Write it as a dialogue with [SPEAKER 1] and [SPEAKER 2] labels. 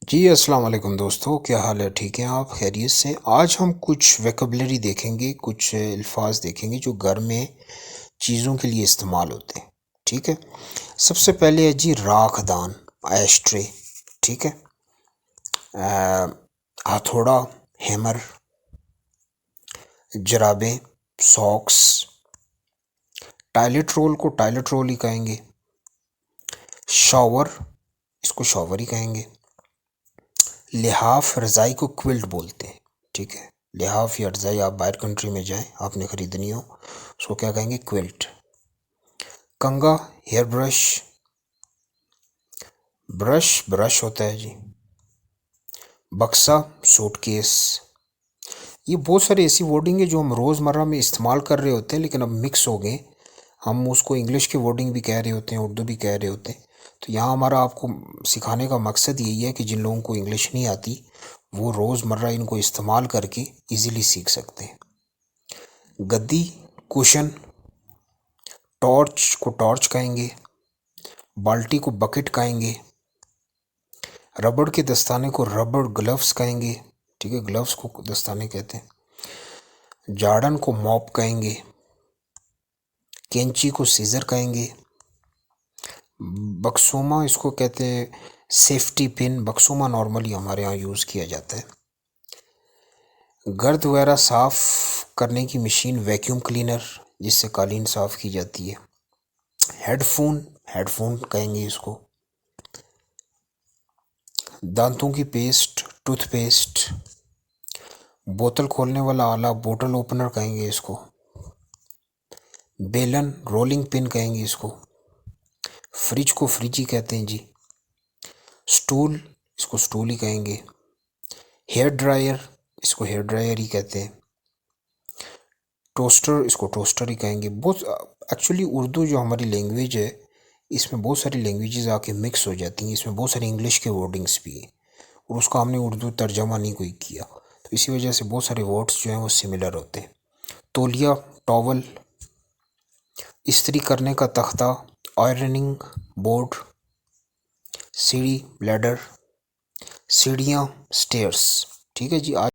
[SPEAKER 1] जी अस्सलाम वालेकुम दोस्तों, क्या हाल है? ठीक हैं आप? खैरियत से? आज हम कुछ वोकैबुलरी देखेंगे, कुछ अल्फाज देखेंगे जो घर में चीज़ों के लिए इस्तेमाल होते हैं। ठीक है। सबसे पहले है जी राखदान, एस्ट्रे। ठीक है। हथौड़ा, हैमर, जराबें, सॉक्स। टॉयलेट रोल को टॉयलेट रोल ही कहेंगे। शॉवर, इसको शॉवर ही कहेंगे। लिहाफ, रज़ाई को क्विल्ट बोलते हैं। ठीक है। लिहाफ या रज़ाई, आप बाहर कंट्री में जाएं, आपने ख़रीदनी हो, उसको क्या कहेंगे? क्विल्ट। कंघा, हेयर ब्रश। ब्रश, ब्रश होता है जी। बक्सा, सूटकेस। ये बहुत सारी ऐसी वर्डिंग है जो हम रोज़मर्रा में इस्तेमाल कर रहे होते हैं, लेकिन अब मिक्स हो गए। हम उसको इंग्लिश की वर्डिंग भी कह रहे होते हैं, उर्दू भी कह रहे होते हैं। तो यहाँ हमारा आपको सिखाने का मकसद यही है कि जिन लोगों को इंग्लिश नहीं आती वो रोज़मर्रा इनको इस्तेमाल करके इजीली सीख सकते हैं। गद्दी, कुशन। टॉर्च को टॉर्च कहेंगे। बाल्टी को बकेट कहेंगे। रबड़ के दस्ताने को रबड़ ग्लव्स कहेंगे। ठीक है, ग्लव्स को दस्ताने कहते हैं। जाड़न को मॉप कहेंगे। कैंची को सीजर कहेंगे। बक्सोमा, इसको कहते हैं सेफ्टी पिन। बक्सोमा नॉर्मली हमारे यहाँ यूज़ किया जाता है। गर्द वगैरह साफ़ करने की मशीन, वैक्यूम क्लीनर, जिससे कालीन साफ़ की जाती है। हेडफोन, हेडफोन कहेंगे इसको। दांतों की पेस्ट, टूथपेस्ट। बोतल खोलने वाला आला, बोतल ओपनर कहेंगे इसको। बेलन, रोलिंग पिन कहेंगे इसको। फ्रिज को फ्रिज ही कहते हैं जी। स्टूल, इसको स्टूल ही कहेंगे। हेयर ड्रायर, इसको हेयर ड्रायर ही कहते हैं। टोस्टर, इसको टोस्टर ही कहेंगे। बहुत एक्चुअली उर्दू जो हमारी लैंग्वेज है, इसमें बहुत सारी लैंग्वेजेस आके मिक्स हो जाती हैं। इसमें बहुत सारी इंग्लिश के वर्डिंग्स भी हैं और उसका हमने उर्दू तर्जमा नहीं कोई किया, तो इसी वजह से बहुत सारे वर्ड्स जो हैं वो सिमिलर होते हैं। तौलिया, टॉवल। इस्त्री करने का तख्ता, आयरनिंग बोर्ड। सीढ़ी, लैडर। सीढ़ियाँ, स्टेयर्स। ठीक है जी। आज